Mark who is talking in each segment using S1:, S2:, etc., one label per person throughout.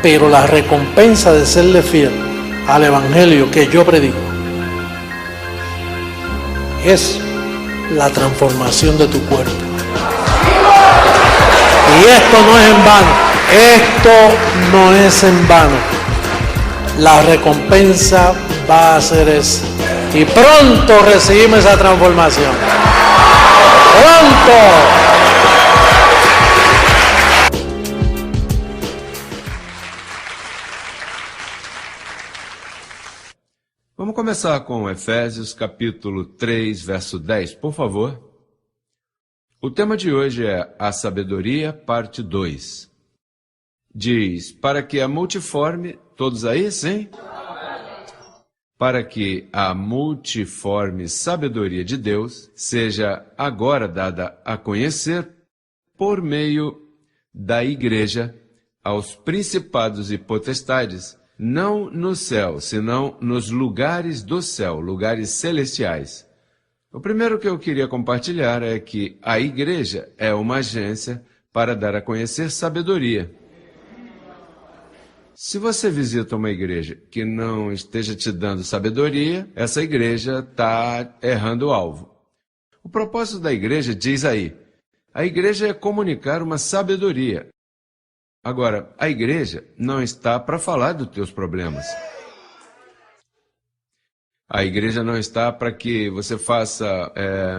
S1: pero la recompensa de serle fiel al evangelio que yo predico es la transformación de tu cuerpo. Y esto no es en vano, esto no es en vano. La recompensa va a ser esa. Y pronto recibimos esa transformación. ¡Pronto!
S2: Vamos começar com Efésios capítulo 3, verso 10, por favor. O tema de hoje é a sabedoria, parte 2. Diz, para que a multiforme, todos aí, sim? Para que a multiforme sabedoria de Deus seja agora dada a conhecer por meio da igreja aos principados e potestades, não no céu, senão nos lugares do céu, lugares celestiais. O primeiro que eu queria compartilhar é que a igreja é uma agência para dar a conhecer sabedoria. Se você visita uma igreja que não esteja te dando sabedoria, essa igreja está errando o alvo. O propósito da igreja diz aí, a igreja é comunicar uma sabedoria. Agora, a igreja não está para falar dos teus problemas. A igreja não está para que você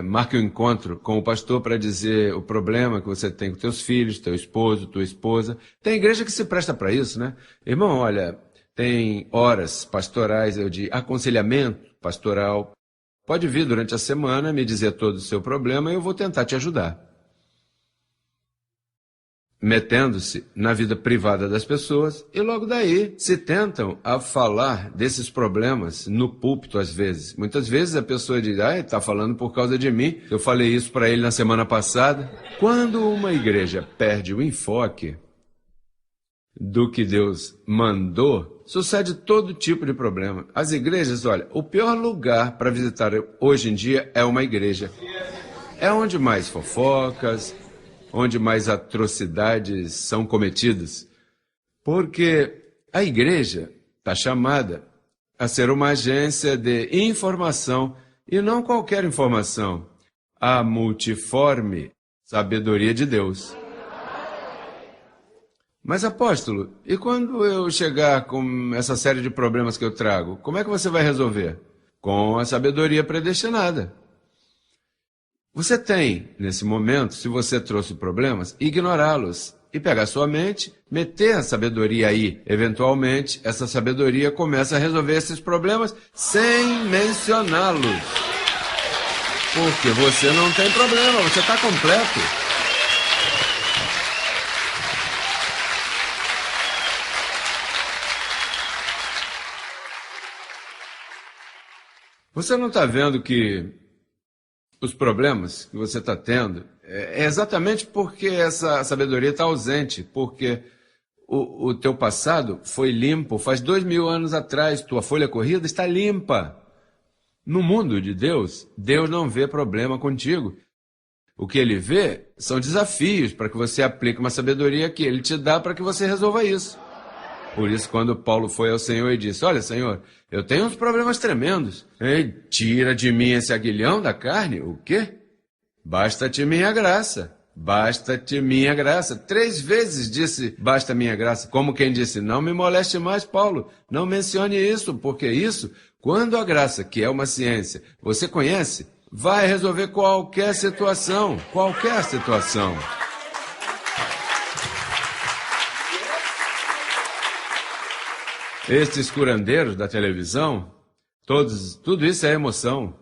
S2: marque um encontro com o pastor para dizer o problema que você tem com teus filhos, teu esposo, tua esposa. Tem igreja que se presta para isso, né? Irmão, olha, tem horas pastorais, de aconselhamento pastoral. Pode vir durante a semana me dizer todo o seu problema e eu vou tentar te ajudar. Metendo-se na vida privada das pessoas e logo daí se tentam a falar desses problemas no púlpito às vezes. Muitas vezes a pessoa diz, está falando por causa de mim, eu falei isso para ele na semana passada. Quando uma igreja perde o enfoque do que Deus mandou, sucede todo tipo de problema. As igrejas, olha, o pior lugar para visitar hoje em dia é uma igreja. É onde mais fofocas, onde mais atrocidades são cometidas, porque a igreja está chamada a ser uma agência de informação, e não qualquer informação, a multiforme sabedoria de Deus. Mas apóstolo, e quando eu chegar com essa série de problemas que eu trago, como é que você vai resolver? Com a sabedoria predestinada. Você tem, nesse momento, se você trouxe problemas, ignorá-los e pegar sua mente, meter a sabedoria aí. Eventualmente, essa sabedoria começa a resolver esses problemas sem mencioná-los. Porque você não tem problema, você está completo. Você não está vendo que os problemas que você está tendo é exatamente porque essa sabedoria está ausente, porque o teu passado foi limpo, faz 2000 anos atrás, tua folha corrida está limpa. No mundo de Deus, Deus não vê problema contigo. O que Ele vê são desafios para que você aplique uma sabedoria que Ele te dá para que você resolva isso. Por isso, quando Paulo foi ao Senhor e disse, olha, Senhor, eu tenho uns problemas tremendos. Ei, tira de mim esse aguilhão da carne. O quê? Basta-te minha graça. Basta-te minha graça. 3 vezes disse, basta minha graça. Como quem disse, não me moleste mais, Paulo. Não mencione isso, porque isso, quando a graça, que é uma ciência, você conhece, vai resolver qualquer situação. Qualquer situação. Estes curandeiros da televisão, tudo isso é emoção.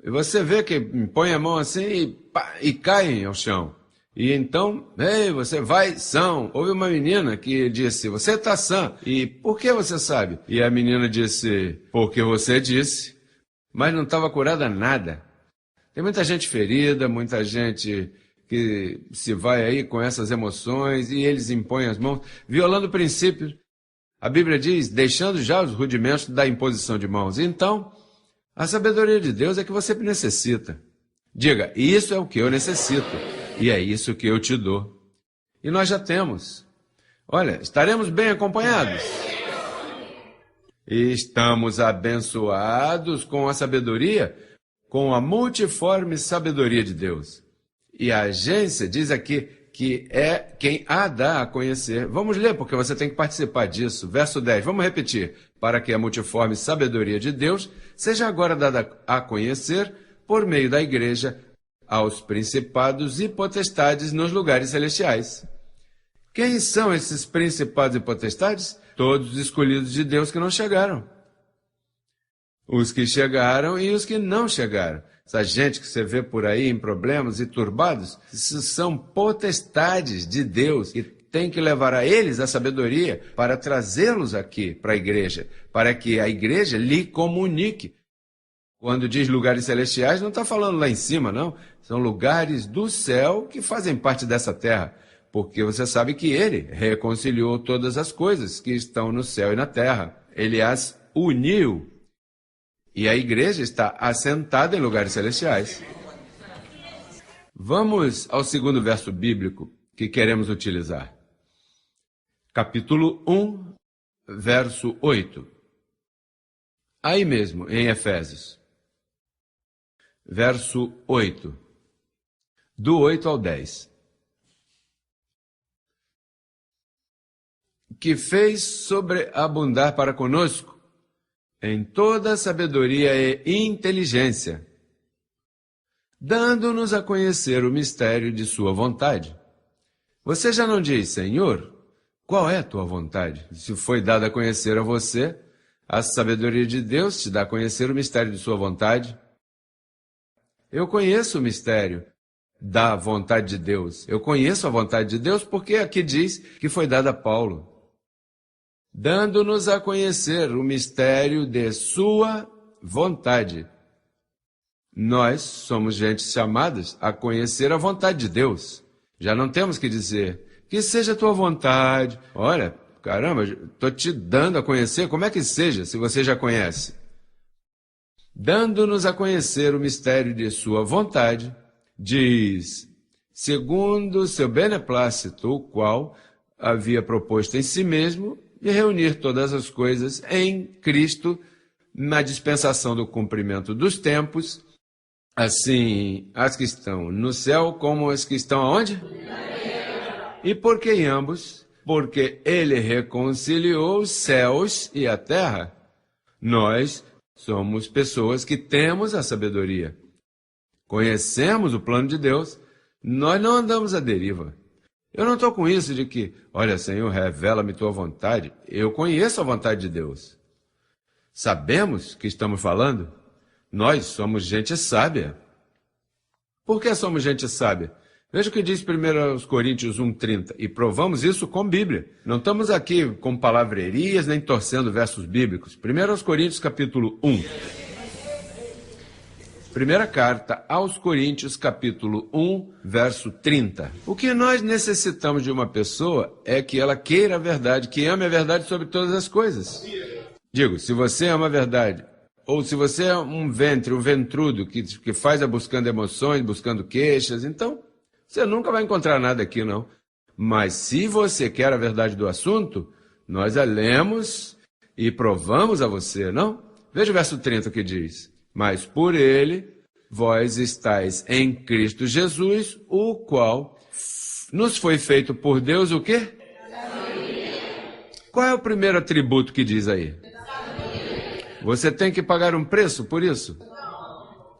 S2: E você vê que põe a mão assim e caem ao chão. E então, você vai são. Houve uma menina que disse, você está sã. E por que você sabe? E a menina disse, porque você disse. Mas não estava curada nada. Tem muita gente ferida, muita gente que se vai aí com essas emoções e eles impõem as mãos, violando princípios. A Bíblia diz, deixando já os rudimentos da imposição de mãos. Então, a sabedoria de Deus é que você necessita. Diga, isso é o que eu necessito, e é isso que eu te dou. E nós já temos. Olha, estaremos bem acompanhados. Estamos abençoados com a sabedoria, com a multiforme sabedoria de Deus. E a agência diz aqui que é quem a dá a conhecer. Vamos ler, porque você tem que participar disso. Verso 10, vamos repetir. Para que a multiforme sabedoria de Deus seja agora dada a conhecer por meio da igreja aos principados e potestades nos lugares celestiais. Quem são esses principados e potestades? Todos os escolhidos de Deus que não chegaram. Os que chegaram e os que não chegaram. Essa gente que você vê por aí em problemas e turbados, isso são potestades de Deus que tem que levar a eles a sabedoria para trazê-los aqui para a igreja, para que a igreja lhe comunique. Quando diz lugares celestiais, não está falando lá em cima, não. São lugares do céu que fazem parte dessa terra, porque você sabe que ele reconciliou todas as coisas que estão no céu e na terra. Ele as uniu. E a igreja está assentada em lugares celestiais. Vamos ao segundo verso bíblico que queremos utilizar. Capítulo 1, verso 8. Aí mesmo, em Efésios. Verso 8. Do 8 ao 10. Que fez sobreabundar para conosco em toda sabedoria e inteligência, dando-nos a conhecer o mistério de sua vontade. Você já não diz, Senhor, qual é a tua vontade? Se foi dado a conhecer a você, a sabedoria de Deus te dá a conhecer o mistério de sua vontade. Eu conheço o mistério da vontade de Deus. Eu conheço a vontade de Deus porque aqui diz que foi dada a Paulo. Dando-nos a conhecer o mistério de sua vontade. Nós somos gente chamadas a conhecer a vontade de Deus. Já não temos que dizer, que seja a tua vontade. Olha, caramba, estou te dando a conhecer, como é que seja, se você já conhece? Dando-nos a conhecer o mistério de sua vontade, diz, segundo seu beneplácito, o qual havia proposto em si mesmo, de reunir todas as coisas em Cristo, na dispensação do cumprimento dos tempos, assim as que estão no céu como as que estão aonde? E por que em ambos? Porque ele reconciliou os céus e a terra. Nós somos pessoas que temos a sabedoria. Conhecemos o plano de Deus, nós não andamos à deriva. Eu não estou com isso de que, olha, Senhor, revela-me tua vontade. Eu conheço a vontade de Deus. Sabemos que estamos falando? Nós somos gente sábia. Por que somos gente sábia? Veja o que diz 1 Coríntios 1,30. E provamos isso com Bíblia. Não estamos aqui com palavrerias nem torcendo versos bíblicos. 1 Coríntios capítulo 1. Primeira carta aos Coríntios, capítulo 1, verso 30. O que nós necessitamos de uma pessoa é que ela queira a verdade, que ame a verdade sobre todas as coisas. Digo, se você ama a verdade, ou se você é um ventrudo, que faz a buscando emoções, buscando queixas, então você nunca vai encontrar nada aqui, não. Mas se você quer a verdade do assunto, nós a lemos e provamos a você, não? Veja o verso 30 que diz. Mas por ele, vós estáis em Cristo Jesus, o qual nos foi feito por Deus o quê? Qual é o primeiro atributo que diz aí? Você tem que pagar um preço por isso?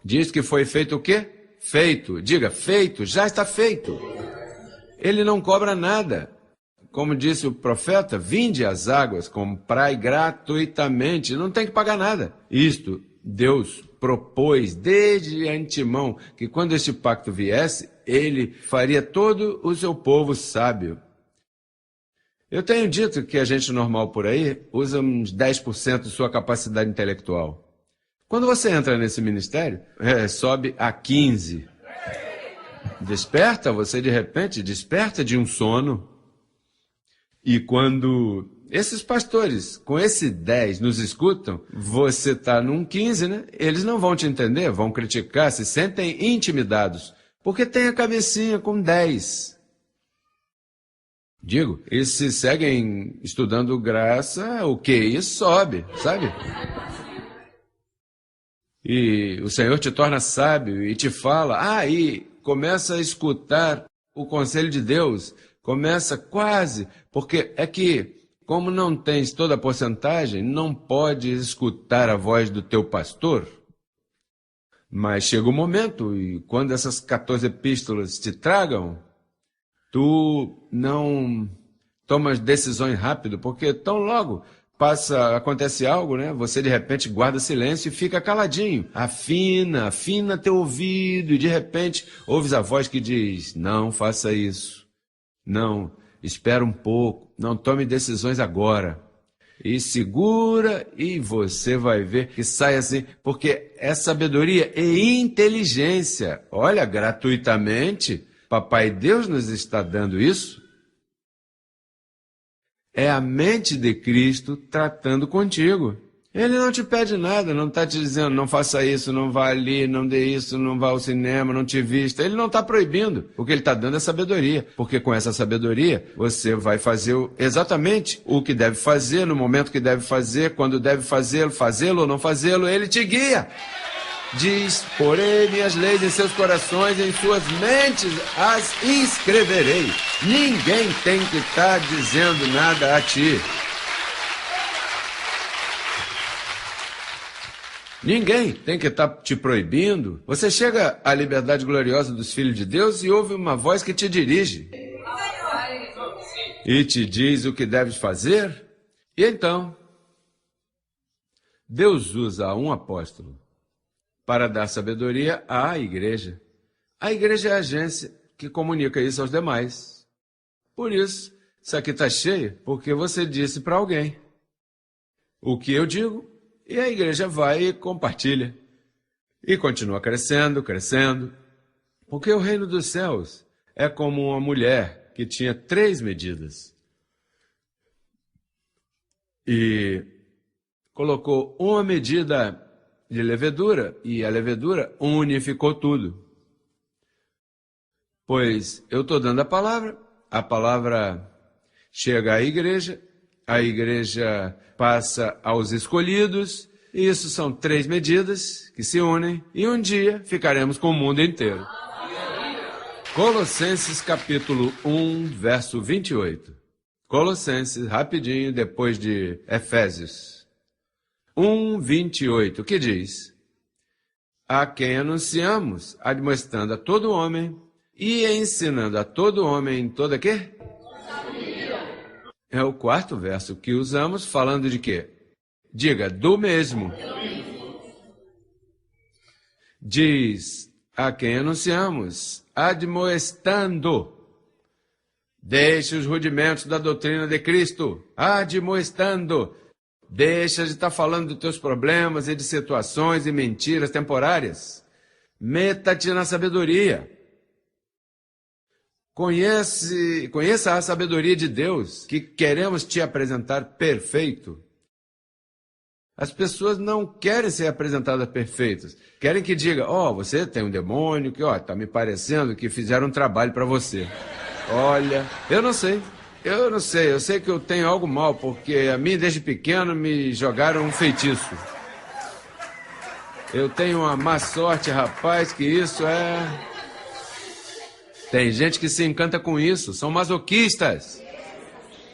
S2: Diz que foi feito o quê? Feito. Diga, feito, já está feito. Ele não cobra nada. Como disse o profeta, vinde as águas, comprai gratuitamente, não tem que pagar nada. Isto Deus propôs desde antemão que quando este pacto viesse, ele faria todo o seu povo sábio. Eu tenho dito que a gente normal por aí usa uns 10% de sua capacidade intelectual. Quando você entra nesse ministério, sobe a 15%. Desperta, você de repente desperta de um sono. E quando esses pastores, com esse 10, nos escutam, você está num 15, né? Eles não vão te entender, vão criticar, se sentem intimidados, porque tem a cabecinha com 10. Digo, e se seguem estudando graça, o QI sobe, sabe? E o Senhor te torna sábio e te fala, e começa a escutar o conselho de Deus, começa quase, porque é que, como não tens toda a porcentagem, não pode escutar a voz do teu pastor. Mas chega o momento, e quando essas 14 epístolas te tragam, tu não tomas decisões rápido, porque tão logo acontece algo, né? Você de repente guarda silêncio e fica caladinho. Afina teu ouvido e de repente ouves a voz que diz, não faça isso. Não, espera um pouco, não tome decisões agora. E segura e você vai ver que sai assim, porque é sabedoria e inteligência. Olha, gratuitamente, Papai Deus nos está dando isso. É a mente de Cristo tratando contigo. Ele não te pede nada, não está te dizendo, não faça isso, não vá ali, não dê isso, não vá ao cinema, não te vista. Ele não está proibindo. O que ele está dando é sabedoria. Porque com essa sabedoria, você vai fazer exatamente o que deve fazer, no momento que deve fazer, quando deve fazê-lo ou não fazê-lo, ele te guia. Diz, porém, minhas leis em seus corações, em suas mentes as inscreverei. Ninguém tem que estar dizendo nada a ti. Ninguém tem que estar te proibindo. Você chega à liberdade gloriosa dos filhos de Deus e ouve uma voz que te dirige. E te diz o que deves fazer. E então, Deus usa um apóstolo para dar sabedoria à igreja. A igreja é a agência que comunica isso aos demais. Por isso, isso aqui está cheio, porque você disse para alguém o que eu digo, e a igreja vai e compartilha. E continua crescendo. Porque o reino dos céus é como uma mulher que tinha 3 medidas. E colocou uma medida de levedura, e a levedura unificou tudo. Pois eu estou dando a palavra chega à igreja, a igreja passa aos escolhidos, e isso são 3 medidas que se unem, e um dia ficaremos com o mundo inteiro. Colossenses capítulo 1, verso 28. Colossenses, rapidinho, depois de Efésios. 1:28, que diz, a quem anunciamos, admoestando a todo homem e ensinando a todo homem em toda quê? É o 4º verso que usamos, falando de quê? Diga, do mesmo. Diz, a quem anunciamos, admoestando. Deixe os rudimentos da doutrina de Cristo, admoestando. Deixa de estar falando dos teus problemas e de situações e mentiras temporárias. Meta-te na sabedoria. Conheça a sabedoria de Deus, que queremos te apresentar perfeito. As pessoas não querem ser apresentadas perfeitas. Querem que diga, você tem um demônio, que está me parecendo que fizeram um trabalho para você. Olha, eu não sei, eu sei que eu tenho algo mal, porque a mim desde pequeno me jogaram um feitiço. Eu tenho uma má sorte, rapaz, que isso é... Tem gente que se encanta com isso, são masoquistas.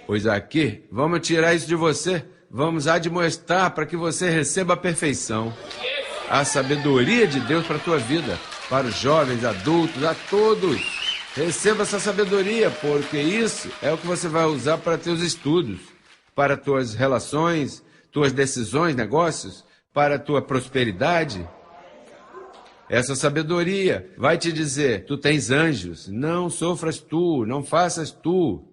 S2: Pois aqui, vamos tirar isso de você, vamos admoestar para que você receba a perfeição. A sabedoria de Deus para a tua vida, para os jovens, adultos, a todos. Receba essa sabedoria, porque isso é o que você vai usar para teus estudos, para tuas relações, tuas decisões, negócios, para a tua prosperidade. Essa sabedoria vai te dizer, tu tens anjos, não sofras tu, não faças tu.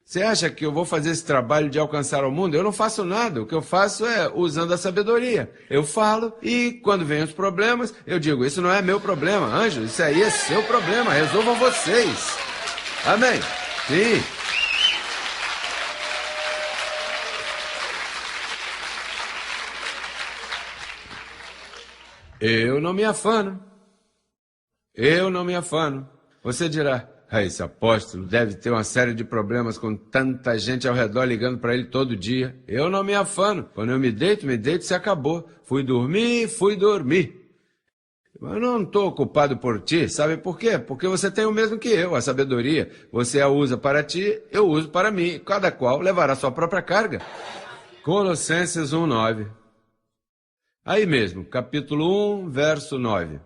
S2: Você acha que eu vou fazer esse trabalho de alcançar o mundo? Eu não faço nada, o que eu faço é usando a sabedoria. Eu falo e quando vem os problemas, eu digo, isso não é meu problema, anjo, isso aí é seu problema, resolvam vocês. Amém? Sim. Eu não me afano. Você dirá, Esse apóstolo deve ter uma série de problemas com tanta gente ao redor ligando para ele todo dia. Eu não me afano. Quando eu me deito, se acabou. Fui dormir. Eu não estou ocupado por ti, sabe por quê? Porque você tem o mesmo que eu, a sabedoria. Você a usa para ti, eu uso para mim. Cada qual levará sua própria carga. Colossenses 1:9. Aí mesmo, capítulo 1, verso 9.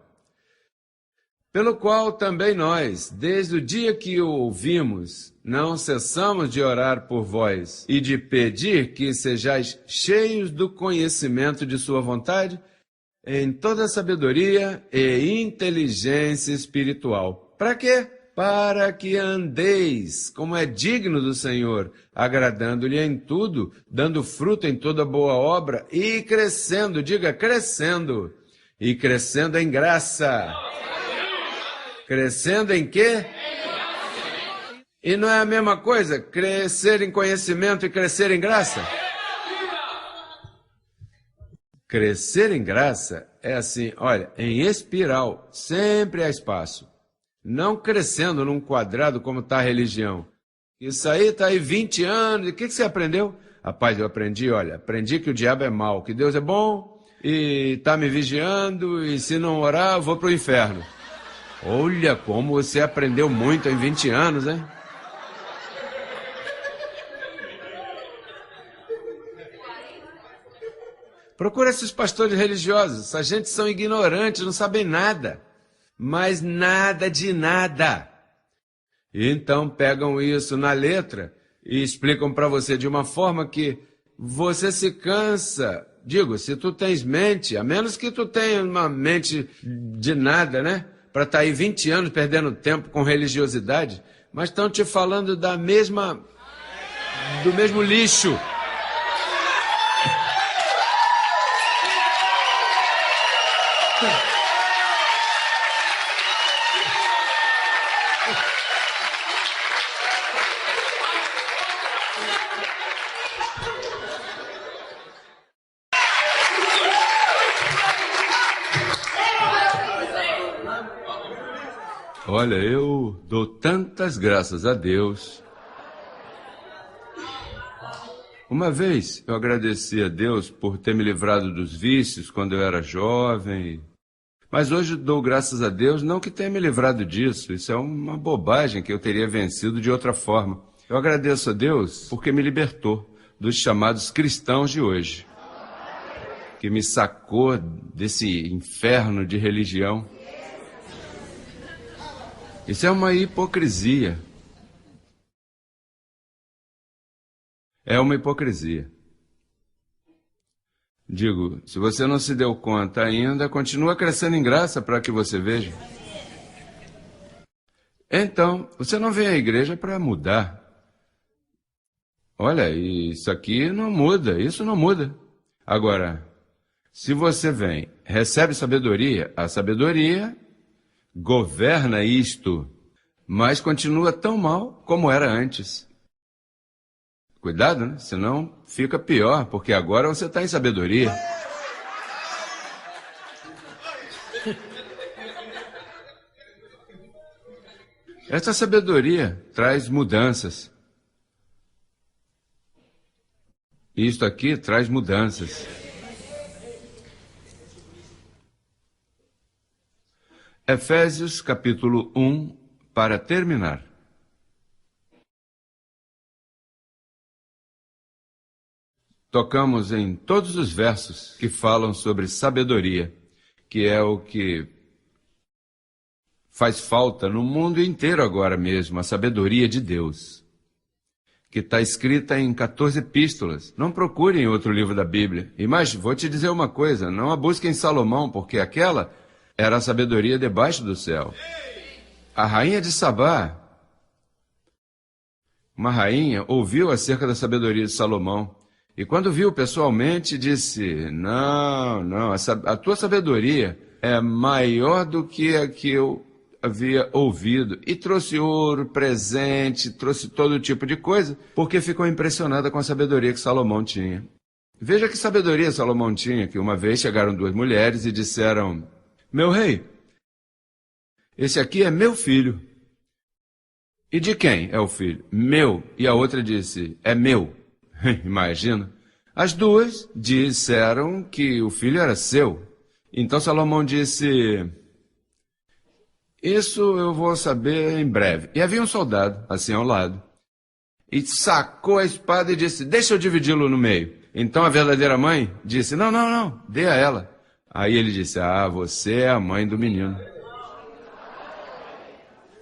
S2: Pelo qual também nós, desde o dia que o ouvimos, não cessamos de orar por vós e de pedir que sejais cheios do conhecimento de sua vontade, em toda sabedoria e inteligência espiritual. Para quê? Para que andeis como é digno do Senhor, agradando-lhe em tudo, dando fruto em toda boa obra e crescendo, diga crescendo, e crescendo em graça. Crescendo em quê? E não é a mesma coisa crescer em conhecimento e crescer em graça? Crescer em graça é assim, olha, em espiral, sempre há espaço. Não crescendo num quadrado como está a religião. Isso aí está aí 20 anos, e o que você aprendeu? Rapaz, eu aprendi que o diabo é mau, que Deus é bom, e está me vigiando, e se não orar, eu vou para o inferno. Olha como você aprendeu muito em 20 anos, hein? Procura esses pastores religiosos. Essa gente são ignorantes, não sabem nada. Mas nada de nada. E então pegam isso na letra e explicam para você de uma forma que você se cansa. Digo, se tu tens mente, a menos que tu tenha uma mente de nada, né? Para estar aí 20 anos perdendo tempo com religiosidade, mas estão te falando do mesmo lixo. Olha, eu dou tantas graças a Deus. Uma vez eu agradeci a Deus por ter me livrado dos vícios quando eu era jovem. Mas hoje dou graças a Deus não que tenha me livrado disso. Isso é uma bobagem que eu teria vencido de outra forma. Eu agradeço a Deus porque me libertou dos chamados cristãos de hoje. Que me sacou desse inferno de religião. Isso é uma hipocrisia. É uma hipocrisia. Digo, se você não se deu conta ainda, continua crescendo em graça para que você veja. Então, você não vem à igreja para mudar. Olha, isso aqui não muda, isso não muda. Agora, se você vem, recebe sabedoria, a sabedoria governa isto, mas continua tão mal como era antes. Cuidado, né? Senão fica pior, porque agora você está em sabedoria. Essa sabedoria traz mudanças. Isto aqui traz mudanças. Efésios capítulo 1, para terminar. Tocamos em todos os versos que falam sobre sabedoria, que é o que faz falta no mundo inteiro agora mesmo, a sabedoria de Deus, que está escrita em 14 epístolas. Não procure em outro livro da Bíblia. Mas vou te dizer uma coisa, não a busque em Salomão, porque aquela era a sabedoria debaixo do céu. A rainha de Sabá, uma rainha, ouviu acerca da sabedoria de Salomão. E quando viu pessoalmente, disse, não, a tua sabedoria é maior do que a que eu havia ouvido. E trouxe ouro, presente, trouxe todo tipo de coisa, porque ficou impressionada com a sabedoria que Salomão tinha. Veja que sabedoria Salomão tinha, que uma vez chegaram duas mulheres e disseram, meu rei, esse aqui é meu filho. E de quem é o filho? Meu. E a outra disse, é meu. Imagina. As duas disseram que o filho era seu. Então Salomão disse, isso eu vou saber em breve. E havia um soldado, assim ao lado, e sacou a espada e disse, deixa eu dividi-lo no meio. Então a verdadeira mãe disse, não, dê a ela. Aí ele disse, você é a mãe do menino.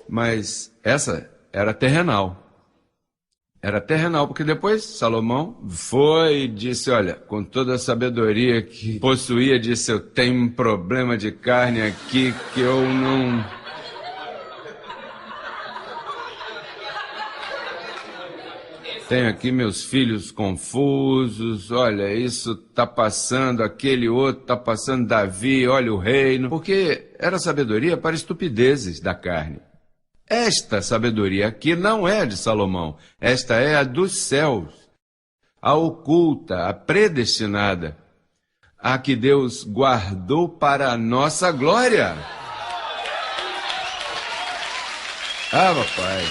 S2: Mas essa era terrenal. Era terrenal, porque depois Salomão foi e disse, olha, com toda a sabedoria que possuía, disse, eu tenho um problema de carne aqui que eu não... Tenho aqui meus filhos confusos, olha, isso está passando, aquele outro está passando, Davi, olha o reino. Porque era sabedoria para estupidezes da carne. Esta sabedoria aqui não é de Salomão, esta é a dos céus, a oculta, a predestinada, a que Deus guardou para a nossa glória. Papai.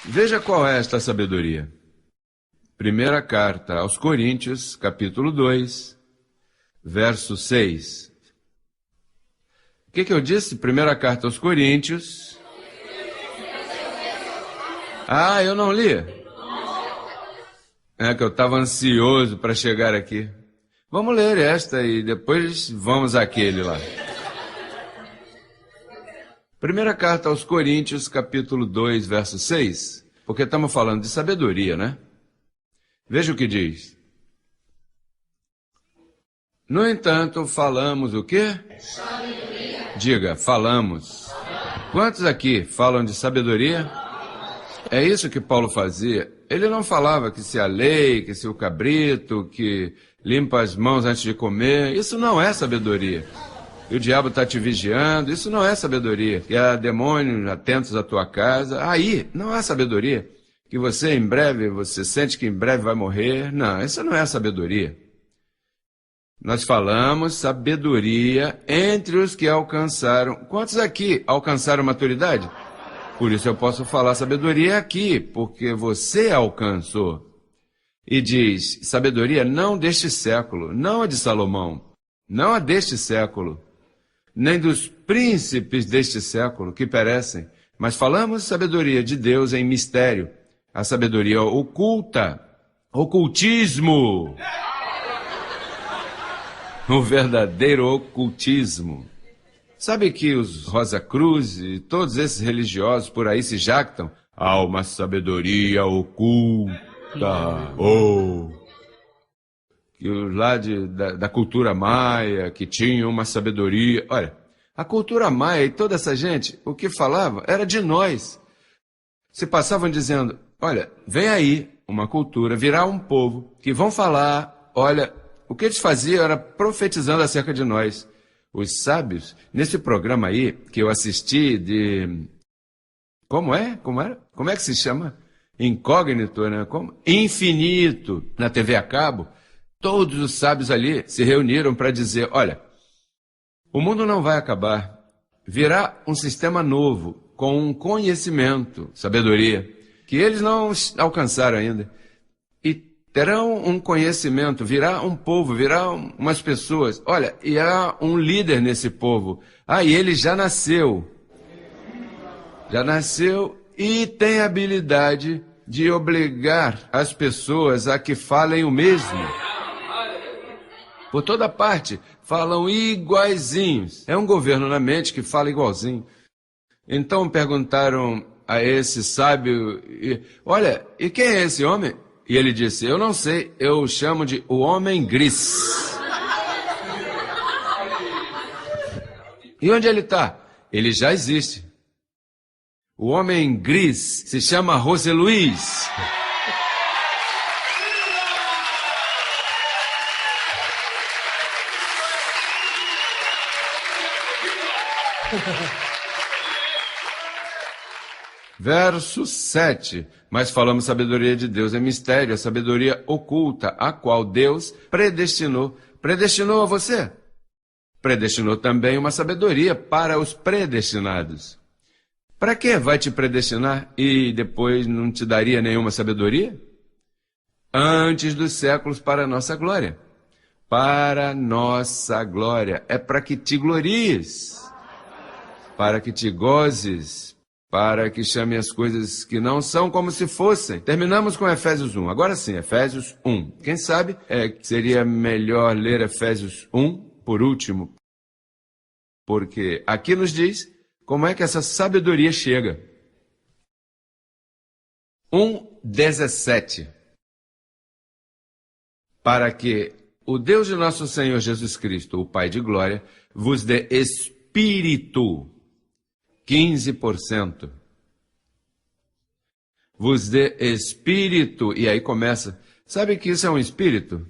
S2: Veja qual é esta sabedoria. Primeira carta aos Coríntios, capítulo 2, verso 6. O que eu disse? Primeira carta aos Coríntios. Eu não li. É que eu estava ansioso para chegar aqui. Vamos ler esta e depois vamos àquele lá. Primeira carta aos Coríntios, capítulo 2, verso 6. Porque estamos falando de sabedoria, né? Veja o que diz. No entanto, falamos o quê? Sabedoria. Diga, falamos. Quantos aqui falam de sabedoria? É isso que Paulo fazia. Ele não falava que se a lei, que se o cabrito, que limpa as mãos antes de comer. Isso não é sabedoria. E o diabo está te vigiando. Isso não é sabedoria. E há demônios atentos à tua casa. Aí, não é sabedoria. Que você em breve, você sente que em breve vai morrer. Não, isso não é sabedoria. Nós falamos sabedoria entre os que alcançaram. Quantos aqui alcançaram maturidade? Por isso eu posso falar sabedoria aqui, porque você alcançou. E diz, sabedoria não deste século, não a de Salomão, não a deste século, nem dos príncipes deste século que perecem, mas falamos sabedoria de Deus em mistério, a sabedoria oculta, ocultismo. O verdadeiro ocultismo. Sabe que os Rosa Cruz e todos esses religiosos por aí se jactam? Há uma sabedoria oculta. Que os lá da cultura maia, que tinham uma sabedoria. Olha, a cultura maia e toda essa gente, o que falava era de nós. Se passavam dizendo, olha, vem aí uma cultura, virá um povo que vão falar, olha... O que eles faziam era profetizando acerca de nós. Os sábios, nesse programa aí, que eu assisti de... Como é? Como era? Como é que se chama? Incógnito, né? Como? Infinito, na TV a cabo. Todos os sábios ali se reuniram para dizer, olha, o mundo não vai acabar. Virá um sistema novo, com um conhecimento, sabedoria, que eles não alcançaram ainda. Terão um conhecimento, virá um povo, virá umas pessoas. Olha, e há um líder nesse povo. E ele já nasceu. Já nasceu e tem a habilidade de obrigar as pessoas a que falem o mesmo. Por toda parte, falam iguaizinhos. É um governo na mente que fala igualzinho. Então perguntaram a esse sábio, olha, e quem é esse homem? E ele disse, eu não sei, eu o chamo de o homem gris. E onde ele está? Ele já existe. O homem gris se chama José Luiz. Verso 7. Mas falamos sabedoria de Deus é mistério, a sabedoria oculta, a qual Deus predestinou. Predestinou a você? predestinou também uma sabedoria para os predestinados. Para que vai te predestinar e depois não te daria nenhuma sabedoria? Antes dos séculos para a nossa glória. Para nossa glória. É para que te glories, para que te gozes, para que chame as coisas que não são como se fossem. Terminamos com Efésios 1. Agora sim, Efésios 1. Quem sabe seria melhor ler Efésios 1 por último, porque aqui nos diz como é que essa sabedoria chega. 1:17. Para que o Deus de nosso Senhor Jesus Cristo, o Pai de glória, vos dê espírito, 15%. Vos dê espírito, e aí começa. Sabe que isso é um espírito?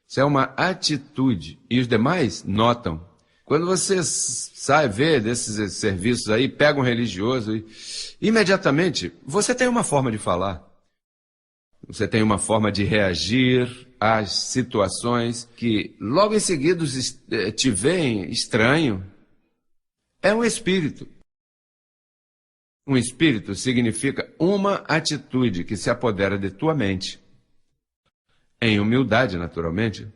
S2: Isso é uma atitude, e os demais notam. Quando você sai, vê desses serviços aí, pega um religioso, e imediatamente você tem uma forma de falar. Você tem uma forma de reagir às situações que logo em seguida te veem estranho. É um espírito. Um espírito significa uma atitude que se apodera de tua mente. Em humildade, naturalmente.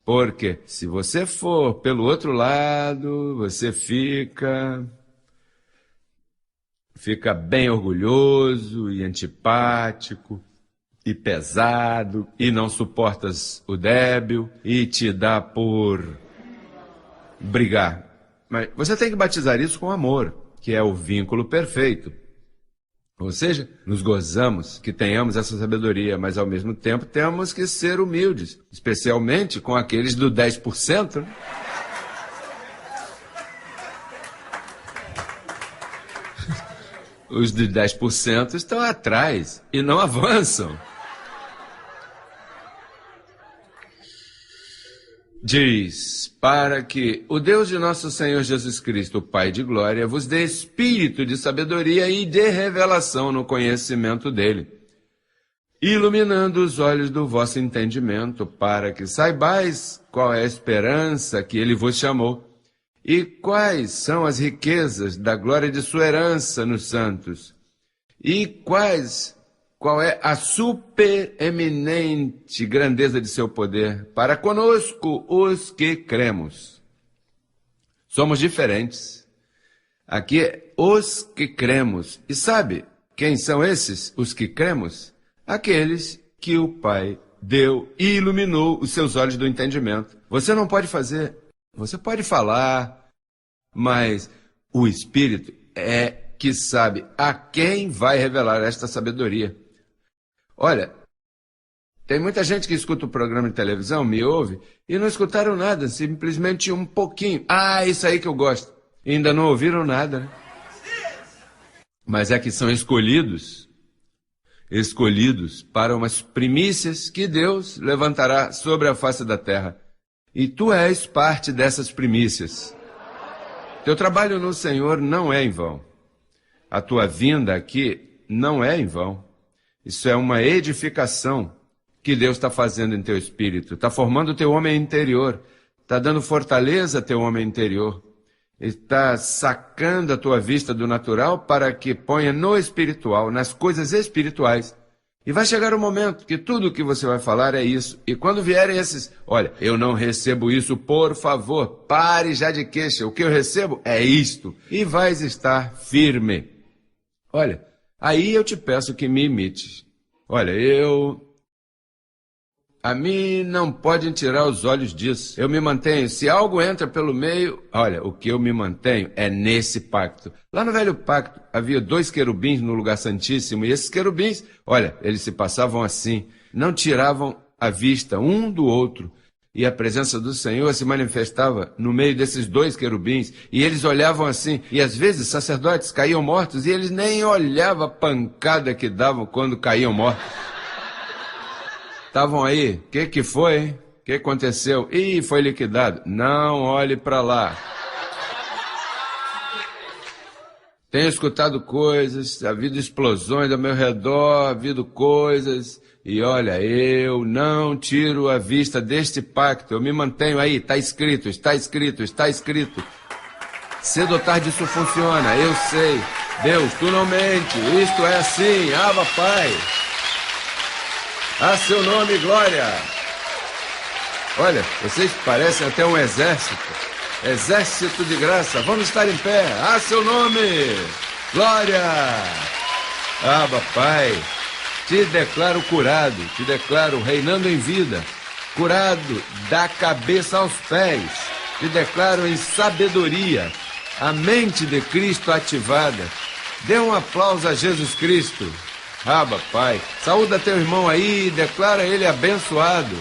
S2: Porque se você for pelo outro lado, você fica bem orgulhoso e antipático e pesado e não suportas o débil e te dá por brigar. Mas você tem que batizar isso com amor, que é o vínculo perfeito. Ou seja, nos gozamos que tenhamos essa sabedoria, mas ao mesmo tempo temos que ser humildes, especialmente com aqueles do 10%. Os de 10% estão atrás e não avançam. Diz, para que o Deus de nosso Senhor Jesus Cristo, o Pai de glória, vos dê espírito de sabedoria e de revelação no conhecimento dele, iluminando os olhos do vosso entendimento, para que saibais qual é a esperança que ele vos chamou, e quais são as riquezas da glória de sua herança nos santos, e qual é a supereminente grandeza de seu poder para conosco os que cremos. Somos diferentes. Aqui é os que cremos. E sabe quem são esses, os que cremos? Aqueles que o Pai deu e iluminou os seus olhos do entendimento. Você não pode fazer, você pode falar, mas o Espírito é que sabe a quem vai revelar esta sabedoria. Olha, tem muita gente que escuta o programa de televisão, me ouve, e não escutaram nada, simplesmente um pouquinho. Ah, isso aí que eu gosto. E ainda não ouviram nada, né? Mas é que são escolhidos para umas primícias que Deus levantará sobre a face da terra. E tu és parte dessas primícias. Teu trabalho no Senhor não é em vão. A tua vinda aqui não é em vão. Isso é uma edificação que Deus está fazendo em teu espírito. Está formando o teu homem interior. Está dando fortaleza ao teu homem interior. Está sacando a tua vista do natural para que ponha no espiritual, nas coisas espirituais. E vai chegar o momento que tudo o que você vai falar é isso. E quando vierem esses, olha, eu não recebo isso, por favor, pare já de queixa. O que eu recebo é isto. E vais estar firme. Olha, aí eu te peço que me imites. Olha, a mim não podem tirar os olhos disso. Eu me mantenho. Se algo entra pelo meio, olha, o que eu me mantenho é nesse pacto. Lá no velho pacto havia 2 querubins no lugar santíssimo. E esses querubins, olha, eles se passavam assim. Não tiravam a vista um do outro. E a presença do Senhor se manifestava no meio desses 2 querubins. E eles olhavam assim. E às vezes sacerdotes caíam mortos e eles nem olhavam a pancada que davam quando caíam mortos. Estavam aí. O que foi, hein? O que aconteceu? Ih, foi liquidado. Não olhe para lá. Tenho escutado coisas, havido explosões ao meu redor, havido coisas, e olha, eu não tiro a vista deste pacto, eu me mantenho aí, está escrito, está escrito, está escrito. Cedo ou tarde isso funciona, eu sei. Deus, tu não mente, isto é assim, Abba Pai. A seu nome, glória. Olha, vocês parecem até um exército. Exército de graça, vamos estar em pé. A seu nome, glória. Abba Pai, te declaro curado, te declaro reinando em vida, curado da cabeça aos pés, te declaro em sabedoria, a mente de Cristo ativada. Dê um aplauso a Jesus Cristo. Abba Pai, saúda teu irmão aí e declara ele abençoado.